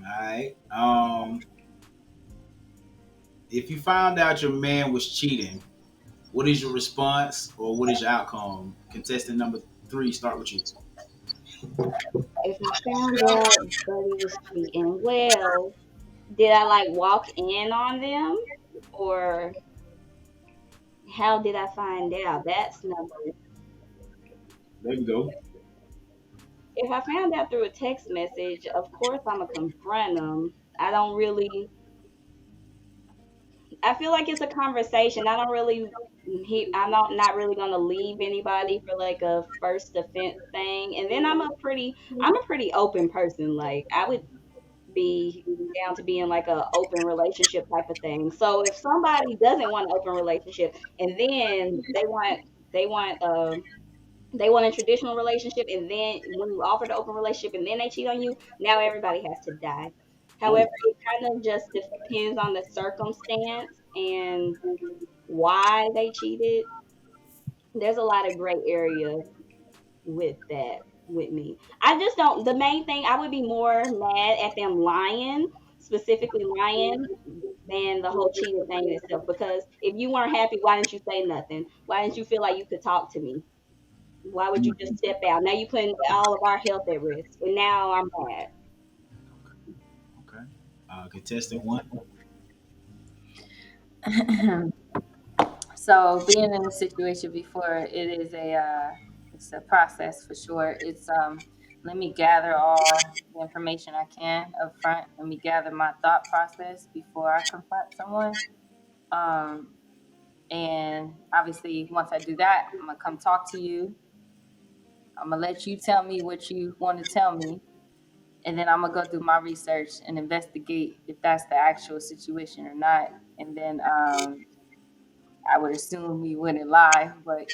right. If you found out your man was cheating, what is your response or what is your outcome? Contestant number three, start with you. If I found out Buddy was cheating, well, did I like walk in on them, or how did I find out? That's number. There you go. If I found out through a text message, of course I'm gonna confront them. I don't really. I feel like it's a conversation. I don't really. I'm not really gonna leave anybody for like a first offense thing. And then I'm a pretty open person. Like I would be down to be in like a open relationship type of thing. So if somebody doesn't want an open relationship and then they want a traditional relationship, and then when you offer the open relationship and then they cheat on you, now everybody has to die. Oh, However, it kind of just depends on the circumstance and why they cheated. There's a lot of gray area with that with me. I just don't. The main thing, I would be more mad at them lying, specifically lying, than the whole cheating thing itself. Because if you weren't happy, why didn't you say nothing? Why didn't you feel like you could talk to me? Why would you just mm, step out? Now you putting all of our health at risk, and now I'm mad. okay. Contestant one. So being in a situation before, it's a process for sure. It's let me gather all the information I can up front. Let me gather my thought process before I confront someone. Um, and obviously, once I do that, I'm gonna come talk to you. I'm gonna let you tell me what you want to tell me, and then I'm gonna go do my research and investigate if that's the actual situation or not. And then I would assume you wouldn't lie, but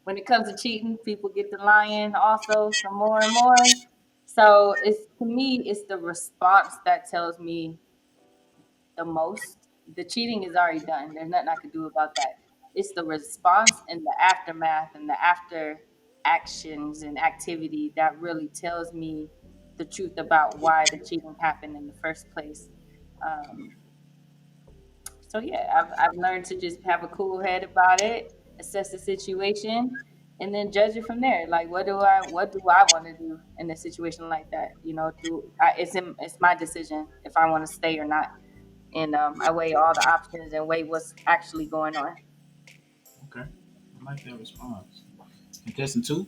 when it comes to cheating, people get to lying also some more and more. So it's to me, it's the response that tells me the most. The cheating is already done. There's nothing I can do about that. It's the response and the aftermath and the after actions and activity that really tells me the truth about why the cheating happened in the first place. Um, so yeah, I've learned to just have a cool head about it, assess the situation, and then judge it from there. Like, what do I want to do in a situation like that? It's my decision if I want to stay or not, and I weigh all the options and weigh what's actually going on. Okay. I like that response. Contestant two.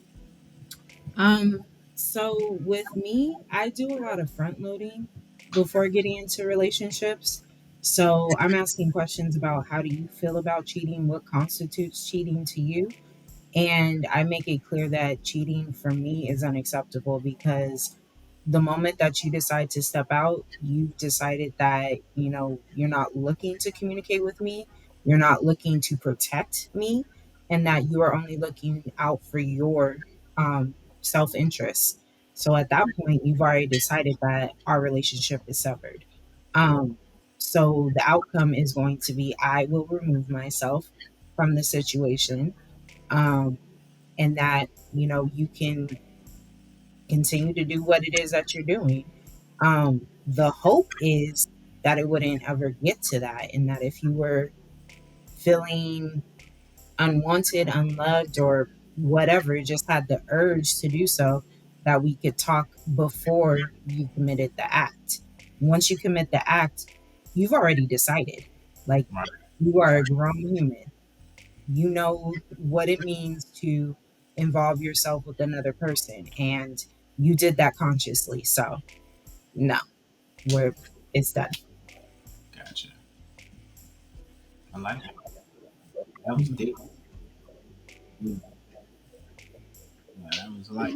Um, so with me, I do a lot of front loading before getting into relationships. So I'm asking questions about how do you feel about cheating? What constitutes cheating to you? And I make it clear that cheating for me is unacceptable because the moment that you decide to step out, you've decided that, you're not looking to communicate with me, you're not looking to protect me, and that you are only looking out for your self interest. So at that point, you've already decided that our relationship is severed. Um, so the outcome is going to be I will remove myself from the situation, um, and that, you can continue to do what it is that you're doing. The hope is that it wouldn't ever get to that, and that if you were feeling unwanted, unloved, or whatever, just had the urge to do so, that we could talk before you committed the act. Once you commit the act, you've already decided. Like, Right. you are a grown human. You know what it means to involve yourself with another person, and you did that consciously. So, no, we're it's done. Gotcha. I like that. That was deep. Mm, yeah, that was like.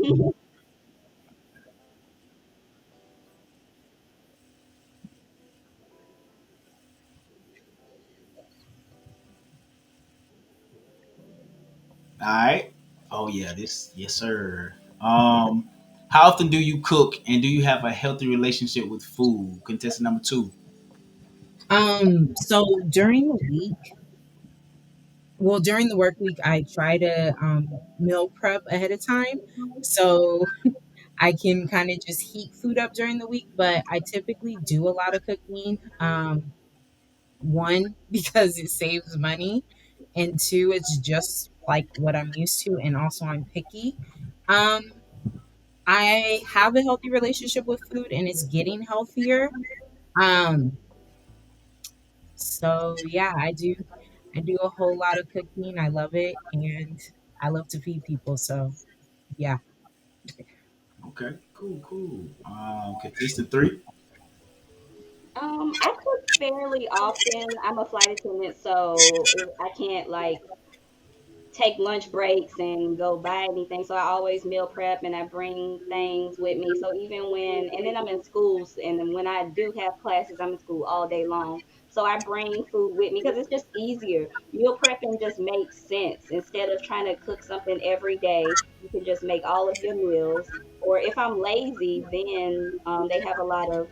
All right. Oh yeah, this yes sir. How often do you cook and do you have a healthy relationship with food? Contestant number two. So during the week, well, during the work week, I try to meal prep ahead of time. So I can kind of just heat food up during the week, but I typically do a lot of cooking. One, because it saves money, and two, it's just like what I'm used to, and also I'm picky. Um, I have a healthy relationship with food, and it's getting healthier. Um, so yeah, I do a whole lot of cooking. I love it, and I love to feed people. So yeah. Okay, cool, cool. Contestant three. I cook fairly often. I'm a flight attendant, so I can't like take lunch breaks and go buy anything. So I always meal prep and I bring things with me. So even when, and then I'm in schools, and then when I do have classes, I'm in school all day long. So I bring food with me because it's just easier. Meal prepping just makes sense. Instead of trying to cook something every day, you can just make all of your meals. Or if I'm lazy, then they have a lot of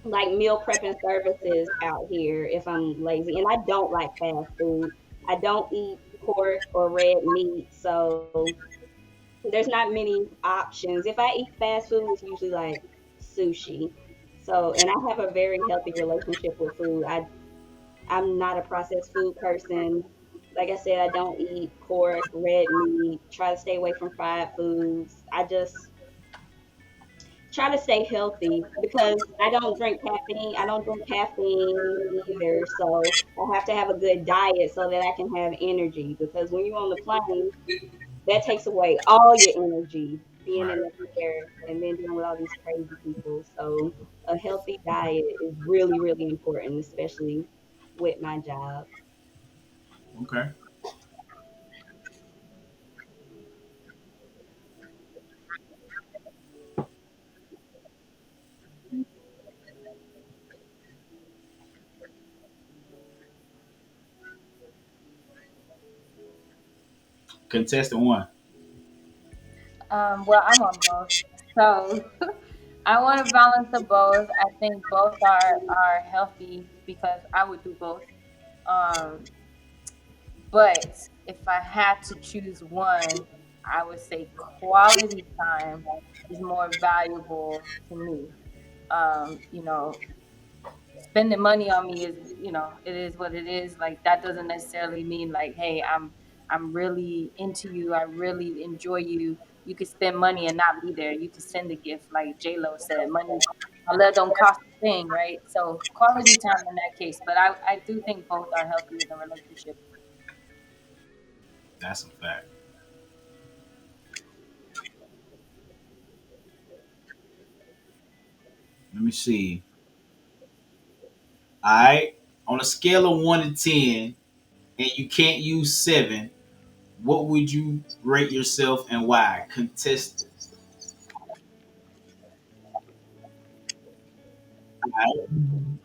like meal prepping services out here if I'm lazy. And I don't like fast food. I don't eat pork or red meat, so there's not many options. If I eat fast food, it's usually like sushi. So, and I have a very healthy relationship with food. I'm not a processed food person. Like I said, I don't eat pork, red meat, try to stay away from fried foods. I just try to stay healthy because I don't drink caffeine. I don't drink caffeine either. So I have to have a good diet so that I can have energy. Because when you're on the plane, that takes away all your energy being in Right. the air and then dealing with all these crazy people. So a healthy diet is really, really important, especially with my job. Okay. Contestant one. Well, I'm on both, so I want to balance the both. I think both are healthy because I would do both. Um, but if I had to choose one, I would say quality time is more valuable to me. You know, spending money on me is, it is what it is. Like that doesn't necessarily mean like, hey, I'm really into you, I really enjoy you. You could spend money and not be there. You could send a gift, like J Lo said, money, my love don't cost a thing, right? So quality time in that case. But I do think both are healthy in a relationship. That's a fact. Let me see. All right. On a scale of 1 to 10, and you can't use seven, what would you rate yourself and why? Contestant. All right. Mhm.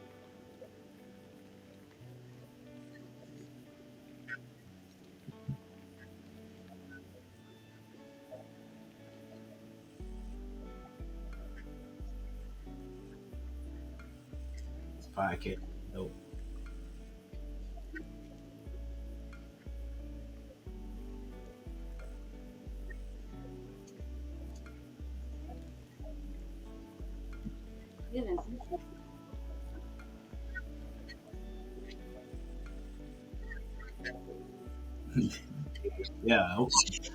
This podcast. Dope. Goodness. Yeah. Okay.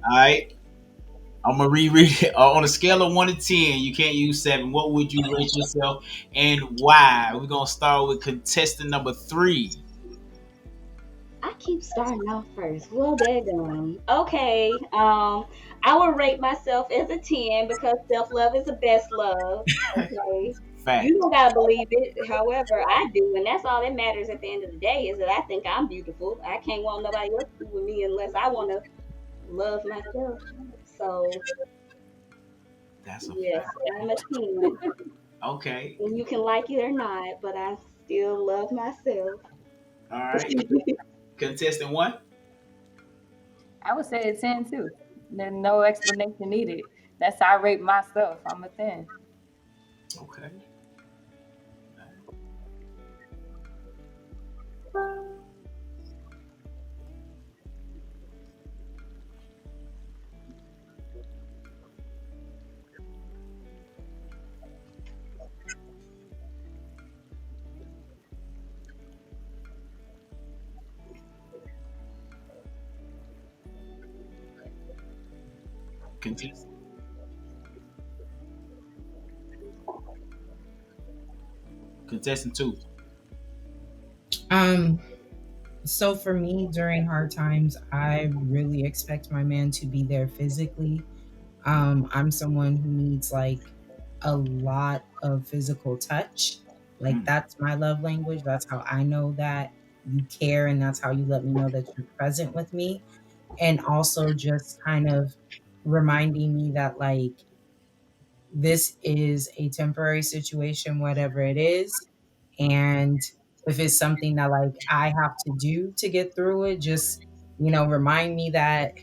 All right. I'm gonna reread it. On a scale of 1 to 10, you can't use seven. What would you rate yourself and why? We're gonna start with contestant number three. I keep starting off first. Well, daggone. Okay. I would rate myself as a 10 because self love is the best love. Okay. You Fact. don't gotta believe it. However, I do, and that's all that matters at the end of the day is that I think I'm beautiful. I can't want nobody else to be with me unless I want to love myself. So That's a yes, fact. I'm a 10, Okay. and you can like it or not, but I still love myself. All right. Contestant one. I would say a 10 too. There's no explanation needed. That's how I rate myself. I'm a 10. Okay. Contest, contestant two. Um, so for me during hard times, I really expect my man to be there physically. I'm someone who needs like a lot of physical touch. Like Mm, that's my love language. That's how I know that you care and that's how you let me know that you're present with me. And also just kind of reminding me that like this is a temporary situation, whatever it is. And if it's something that like I have to do to get through it, just, remind me that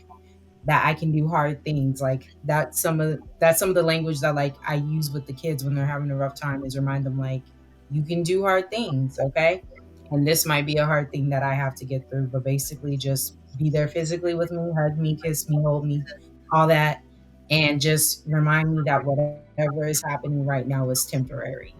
I can do hard things. Like that's some of the language that like I use with the kids when they're having a rough time is remind them like you can do hard things, okay? And this might be a hard thing that I have to get through, but basically just be there physically with me, hug me, kiss me, hold me, all that, and just remind me that whatever is happening right now is temporary.